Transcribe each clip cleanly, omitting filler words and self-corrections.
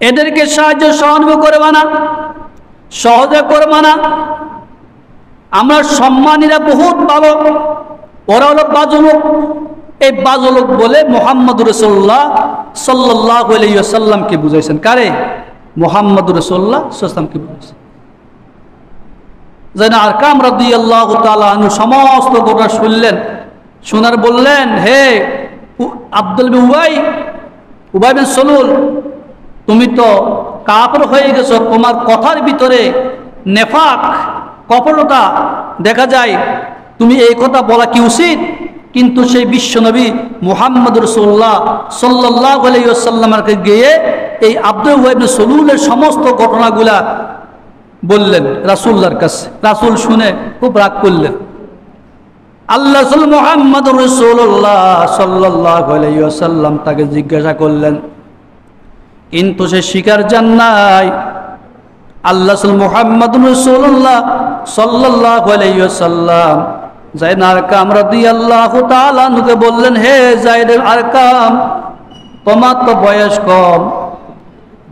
এদেরকে সাহায্য সহানুভূতি করবে না, সহজে করবে না। আমরা সম্মানীরা বহুত ভালো, ওরা হলো বাজুলোক। এই বাজুলোক বলে মুহাম্মদুর রাসূলুল্লাহ সাল্লাল্লাহু আলাইহি ওয়াসাল্লামকে বুঝাইছেন। কারে? মুহাম্মদুর রাসূলুল্লাহ সাল্লাল্লাহু আলাইহি ওয়াসাল্লামকে বুঝাইছেন। যারা আরকাম রাদিয়াল্লাহু তাআলা আনহু সমস্ত ঘটনা শুনলেন, শোনার বললেন, হে আব্দুল বিন উবাই বিন সলুল, তুমি তো কাফের হয়ে গেছো, তোমার কথার ভিতরে নেফাক, কপটতা দেখা যায়, তুমি এই কথা বলা কি উচিত? কিন্তু সেই বিশ্বনবী মুহাম্মদ রাসূলুল্লাহ সাল্লাল্লাহু আলাইহি ওয়াসাল্লামকে গিয়ে এই আব্দুল উবাই বিন সলুলের সমস্ত ঘটনাগুলা বললেন রাসূলুল্লাহর কাছে। রাসূল শুনে খুব রাগ করলেন। আল্লাহ রাসূল মুহাম্মদ রাসূলুল্লাহ সাল্লাল্লাহু আলাইহি ওয়াসাল্লাম তাকে জিজ্ঞাসা করলেন, কিন্তু সে স্বীকার জান নাই। আল্লাহ রাসূল মুহাম্মদ রাসূলুল্লাহ সাল্লাল্লাহু আলাইহি ওয়াসাল্লাম যায়েদ আরকাম রাদিয়াল্লাহু তাআলা আনহুকে বললেন, হে যায়েদ আরকাম, তোমার তো বয়স কম,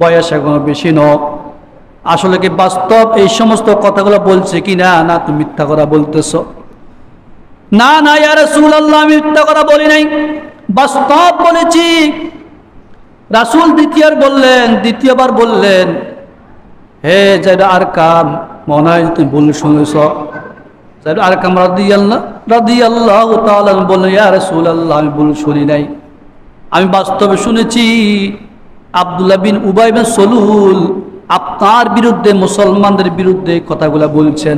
বয়স এখনো বেশি নয়, আসলে কি বাস্তব এই সমস্ত কথাগুলো বলছে কিনা, না তুমি মিথ্যা কথা বলতেছ? না না ইয়া রাসূলুল্লাহ, আমি মিথ্যা কথা বলি নাই, বাস্তব বলেছি। রাসূল দ্বিতীয়বার বললেন, হে যায়েদ আরকাম, মনে হয় তুমি ভুল শুনেছ। যায়েদ আরকাম রাদিয়াল্লাহু তাআলা বললেন, ইয়া রাসূলুল্লাহ, আমি ভুল শুনি নাই, আমি বাস্তবে শুনেছি আব্দুল্লাহ বিন উবাই বিন সলুল আপনার বিরুদ্ধে, মুসলমানদের বিরুদ্ধে কথাগুলা বলছেন।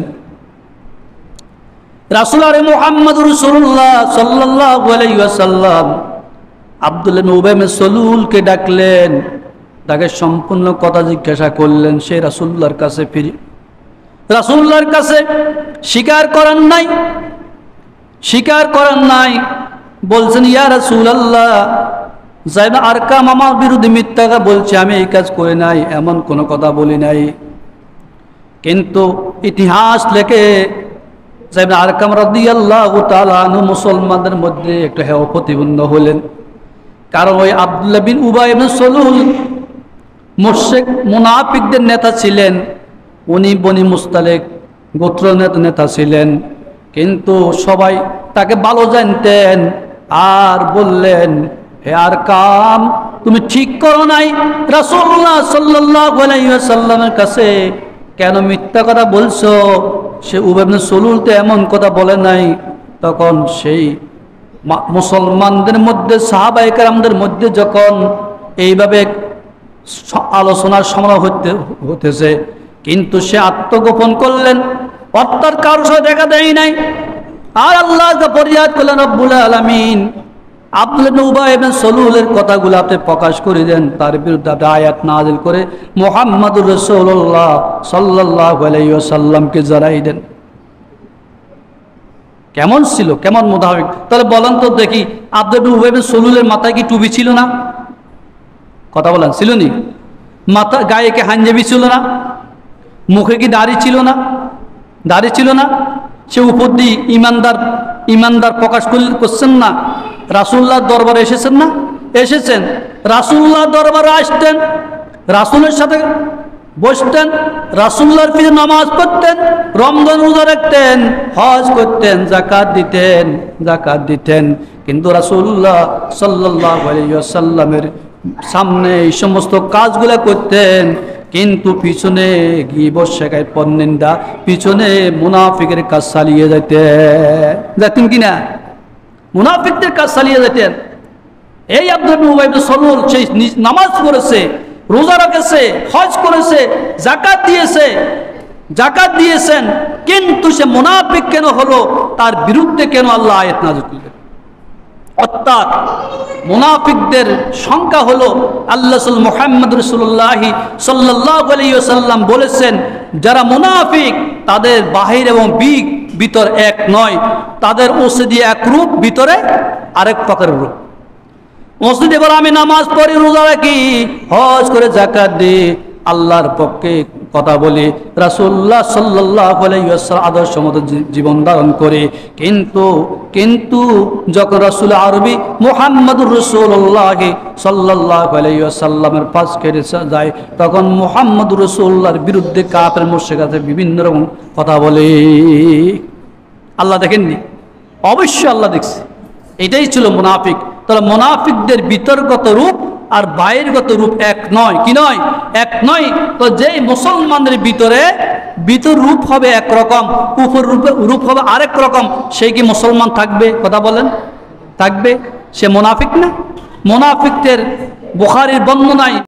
রাসূল আরে মুহাম্মদ রাসূলুল্লাহ সাল্লাল্লাহু আলাইহি ওয়াসাল্লাম আব্দুল্লাহ বিন উবাই বিন সলুলকে ডাকলেন, তাকে সম্পূর্ণ কথা জিজ্ঞাসা করলেন। সে রাসূলুল্লাহর কাছে রাসূলুল্লাহর কাছে স্বীকার করেন নাই, বলছেন, ইয়া রাসূলুল্লাহ, যায়েদ আরকাম আমার বিরুদ্ধে মিথ্যা বলছে, আমি এই কাজ করে নাই, এমন কোনো কথা বলি নাই। কিন্তু ইতিহাস লেখে যায়েদ আরকাম রাদিয়াল্লাহু তাআলা আনহু মুসলমানদের মধ্যে একটা হেয় প্রতিপন্ন হলেন। কারণ ওই আব্দুল্লাহ বিন উবাই বিন সলুল মুশরিক মুনাফিকদের নেতা ছিলেন, উনি বনি মুস্তালিক গোত্র নেতা ছিলেন, কিন্তু সবাই তাকে ভালো জানতেন। আর বললেন, হে আরকাম, তুমি ঠিক করো নাই, রাসূলুল্লাহ সাল্লাল্লাহু আলাইহি ওয়াসাল্লামের কাছে কেন মিথ্যা কথা বলছো? সে উবাই বিন সলুল তো এমন কথা বলে নাই। তখন সেই মুসলমানদের মধ্যে, সাহাবায়ে কেরামদের মধ্যে যখন এইভাবে আলোচনার সময় হতেছে, কিন্তু সে আত্মগোপন করলেন, অর্থাৎ কারোর সাথে দেখা দেয় নাই। আর আল্লাহ ফরিয়াদ করলেন, রব্বুল আলামিন, আব্দুল্লাহ বিন উবাই বিন সলুলের কথাগুলো আপনি প্রকাশ করে দেন, তার বিরুদ্ধে আপনি আয়াত নাযিল করে মুহাম্মদুর রাসূলুল্লাহ সাল্লাল্লাহু আলাইহি ওয়াসাল্লামকে জানাই দেন। কেমন ছিল, কেমন মুনাফিক! তাহলে বলেন তো দেখি, আব্দুল্লাহ বিন উবাই বিন সলুলের মাথায় কি টুপি ছিল না? কথা বলেন, ছিল নি? মাথা গায়ে কি হাঞ্জাবি ছিল না? মুখে কি দাড়ি ছিল না? দাড়ি ছিল না? সে উপর দিয়ে ইমানদার প্রকাশ করছেন না? রাসূলুল্লাহর দরবারে এসেছেন না? এসেছেন। রাসূলুল্লাহর দরবারে আসতেন, রাসূলের সাথে বসতেন, রাসূলুল্লাহর পিছে নামাজ পড়তেন, রমজান রোজা রাখতেন, হজ করতেন, যাকাত দিতেন। কিন্তু রাসূলুল্লাহ সাল্লাল্লাহু আলাইহি ওয়াসাল্লামের সামনে এই সমস্ত কাজগুলো করতেন, কিন্তু পিছনে গীবত শেখায়, পরনিন্দা, পিছনে মুনাফিকের কাজ চালিয়ে যেতেন কিনা? মুনাফিকদের কাজ চালিয়ে যেতেন। এই আব্দুল্লাহ বিন উবাই বিন সলুল সেই নামাজ পড়েছে, রোজা রেখেছে, হজ করেছে, যাকাত দিয়েছেন, কিন্তু সে মুনাফিক কেন হলো? তার বিরুদ্ধে কেন আল্লাহ আয়াত নাযিল করলেন? অর্থাৎ মুনাফিকদের সংখ্যা হলো, আল্লাহ মুহাম্মদ রাসূলুল্লাহ সাল্লাল্লাহু আলাইহি ওয়াসাল্লাম বলেছেন, যারা মুনাফিক তাদের বাহির এবং ভিতর এক নয়, তাদের মসজিদে এক রূপ, ভিতরে আরেক প্রকারের রূপ। মসজিদে বলে আমি নামাজ পড়ি, রোজা রাখি, হজ করে যাকাত দিই, আল্লাহর পক্ষে কথা বলি, রাসূলুল্লাহ সাল্লাল্লাহু আলাইহি ওয়াসাল্লাম আদর্শ মতো জীবন ধারণ করে। কিন্তু যখন রাসূল আরবি মুহাম্মদুর রাসূলুল্লাহ সাল্লাল্লাহু আলাইহি ওয়াসাল্লামের পাশ কেটে যায়, তখন মুহাম্মদুর রাসূলুল্লাহর বিরুদ্ধে কাফের মুশরিকরা বিভিন্ন রকম কথা বলে। আল্লাহ দেখেননি? অবশ্যই আল্লাহ দেখছে। এটাই ছিল মুনাফিক। তাহলে মুনাফিকদের বিতর্কত রূপ আর বাহিরগত রূপ এক নয়। কি নয়? এক নয়। তো যেই মুসলমানের ভিতর রূপ হবে একরকম, উপর রূপ হবে আরেক রকম, সে কি মুসলমান থাকবে? কথা বলেন, থাকবে? সে মুনাফিক না? মুনাফিকদের বুখারীর বর্ণনায়